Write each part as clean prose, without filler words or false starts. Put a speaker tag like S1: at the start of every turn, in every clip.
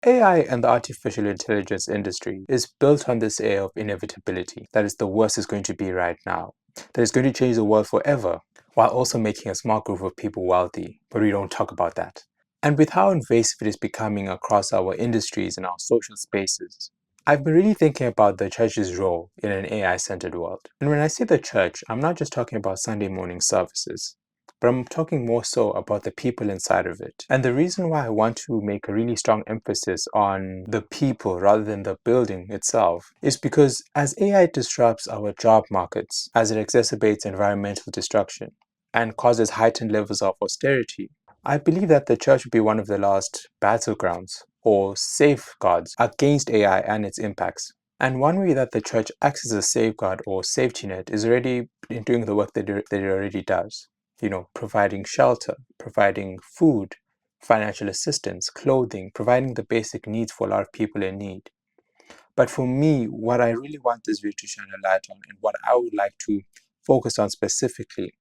S1: AI and the artificial intelligence industry is built on this air of inevitability, that is, the worst is going to be right now, that is going to change the world forever, while also making a small group of people wealthy, but we don't talk about that. And with how invasive it is becoming across our industries and our social spaces, I've been really thinking about the church's role in an AI-centered world. And when I say the church, I'm not just talking about Sunday morning services, but I'm talking more so about the people inside of it. And the reason why I want to make a really strong emphasis on the people rather than the building itself is because as AI disrupts our job markets, as it exacerbates environmental destruction, and causes heightened levels of austerity, I believe that the church will be one of the last battlegrounds or safeguards against AI and its impacts. And one way that the church acts as a safeguard or safety net is already in doing the work that it already does. Providing shelter, providing food, financial assistance, clothing, providing the basic needs for a lot of people in need. But for me, what I really want this video to shine a light on and what I would like to focus on specifically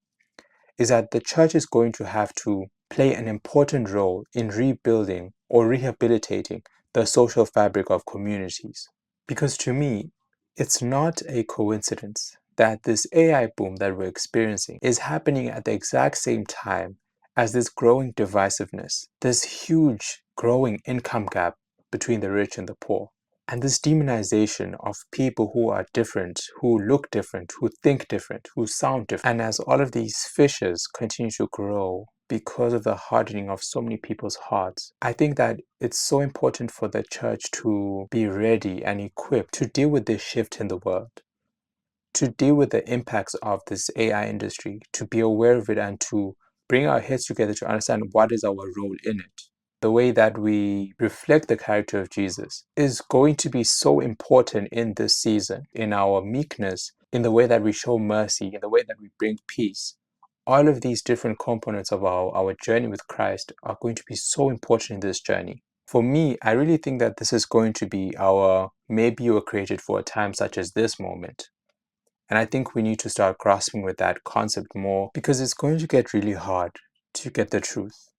S1: is that the church is going to have to play an important role in rebuilding or rehabilitating the social fabric of communities. Because to me, it's not a coincidence that this AI boom that we're experiencing is happening at the exact same time as this growing divisiveness, this huge growing income gap between the rich and the poor, and this demonization of people who are different, who look different, who think different, who sound different. And as all of these fissures continue to grow because of the hardening of so many people's hearts, I think that it's so important for the church to be ready and equipped to deal with this shift in the world, to deal with the impacts of this AI industry, to be aware of it and to bring our heads together to understand what is our role in it. The way that we reflect the character of Jesus is going to be so important in this season, in our meekness, in the way that we show mercy, in the way that we bring peace. All of these different components of our journey with Christ are going to be so important in this journey. For me, I really think that this is going to be our maybe you were created for a time such as this moment. And I think we need to start grasping with that concept more because it's going to get really hard to get the truth.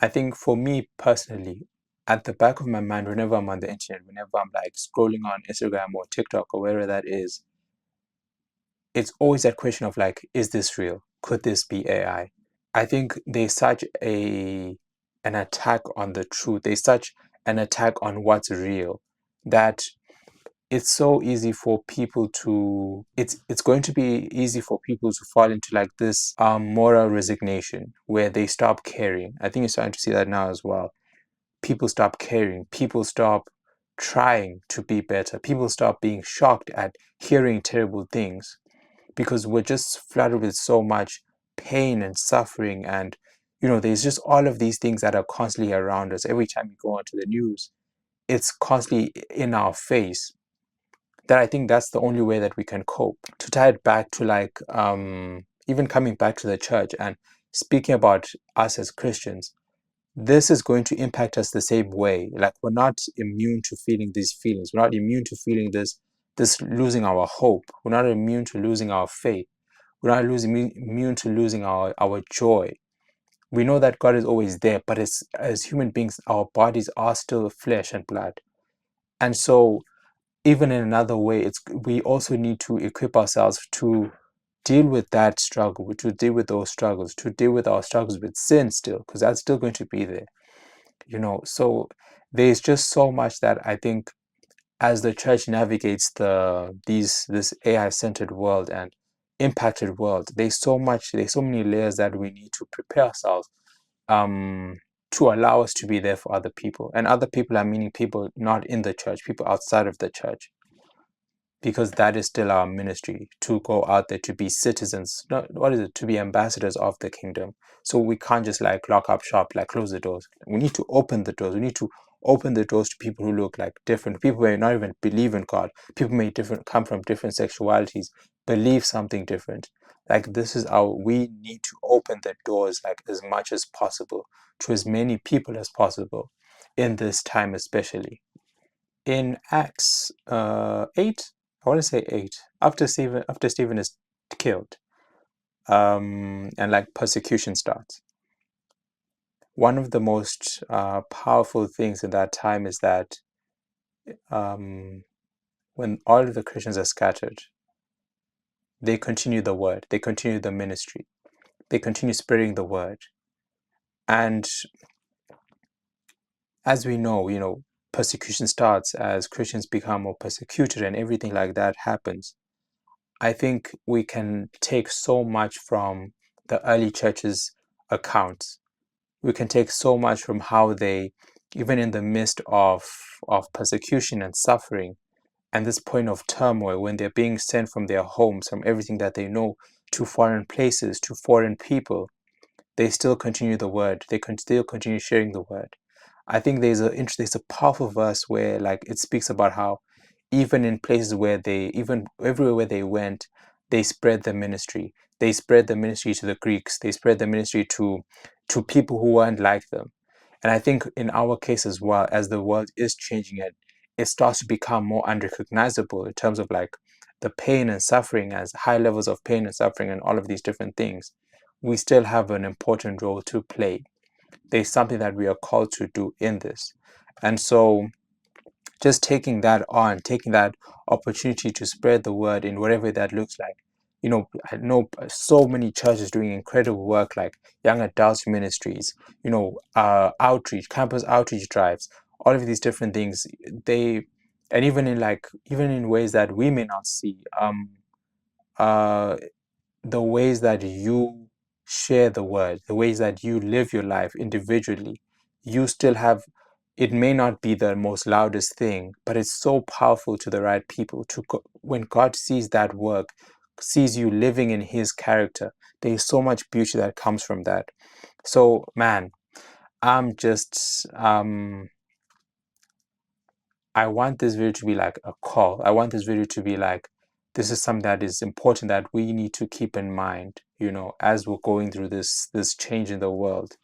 S1: I think for me personally, at the back of my mind, whenever I'm on the internet, whenever I'm like scrolling on Instagram or TikTok or wherever that is, it's always that question of like, is this real? Could this be AI? I think there's such an attack on the truth. There's such an attack on what's real that it's so easy for people to it's going to be easy for people to fall into like this moral resignation where they stop caring. I think you're starting to see that now as well. People stop caring, people stop trying to be better, people stop being shocked at hearing terrible things because we're just flooded with so much pain and suffering, and there's just all of these things that are constantly around us. Every time you go onto the news, it's constantly in our face, that I think that's the only way that we can cope. To tie it back to like even coming back to the church and speaking about us as Christians, this is going to impact us the same way. Like we're not immune to feeling these feelings. We're not immune to feeling this losing our hope. We're not immune to losing our faith. We're not immune to losing our joy. We know that God is always there, but as human beings, our bodies are still flesh and blood. And so even in another way, we also need to equip ourselves to deal with that struggle, to deal with those struggles, to deal with our struggles with sin still, because that's still going to be there. So there's just so much that I think as the church navigates this AI centered world and impacted world, there's so many layers that we need to prepare ourselves um to allow us to be there for other people. And other people, I meaning people not in the church, people outside of the church, because that is still our ministry, to go out there, to be citizens, not what is it, to be ambassadors of the kingdom. So we can't just like lock up shop, like close the doors. We need to open the doors. We need to open the doors to people who look like different people, may not even believe in God. People may come from different sexualities, believe something different. Like this is our we need to open the doors like as much as possible to as many people as possible in this time, especially in Acts 8, I want to say 8, after Stephen is killed, and like persecution starts. one of the most powerful things in that time is that when all of the Christians are scattered, they continue the word, they continue the ministry, they continue spreading the word. And as we know, persecution starts as Christians become more persecuted and everything like that happens. I think we can take so much from the early church's accounts. We can take so much from how they, even in the midst of persecution and suffering, and this point of turmoil, when they're being sent from their homes, from everything that they know, to foreign places, to foreign people, they still continue the word. They can still continue sharing the word. I think there's a powerful verse where like it speaks about how even in places where even everywhere where they went, they spread the ministry. They spread the ministry to the Greeks. They spread the ministry to people who weren't like them. And I think in our case as well, as the world is changing, it starts to become more unrecognizable in terms of like the pain and suffering, as high levels of pain and suffering and all of these different things. We still have an important role to play. There's something that we are called to do in this. And so just taking that on, taking that opportunity to spread the word in whatever that looks like. I know so many churches doing incredible work like young adults ministries, outreach, campus outreach drives, all of these different things. And even in ways that we may not see. Uh, the ways that you share the word, the ways that you live your life individually, you still have, it may not be the most loudest thing, but it's so powerful to the right people. When God sees that work, sees you living in His character, there is so much beauty that comes from that. So, man, I'm just I want this video to be like a call. I want this video to be like, this is something that is important that we need to keep in mind, as we're going through this change in the world,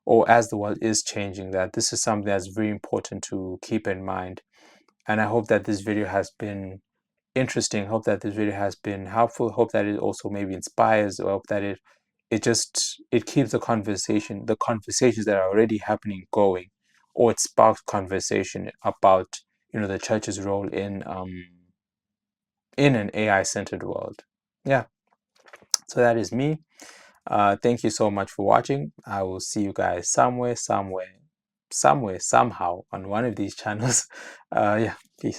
S1: or as the world is changing, that this is something that's very important to keep in mind. And I hope that this video has been interesting. Hope that this video has been helpful. Hope that it also maybe inspires, or hope that it keeps the conversations that are already happening going, or it sparks conversation about the church's role in an AI centered world. Yeah, so that is me. Thank you so much for watching. I will see you guys somewhere, somehow on one of these channels. Yeah, peace.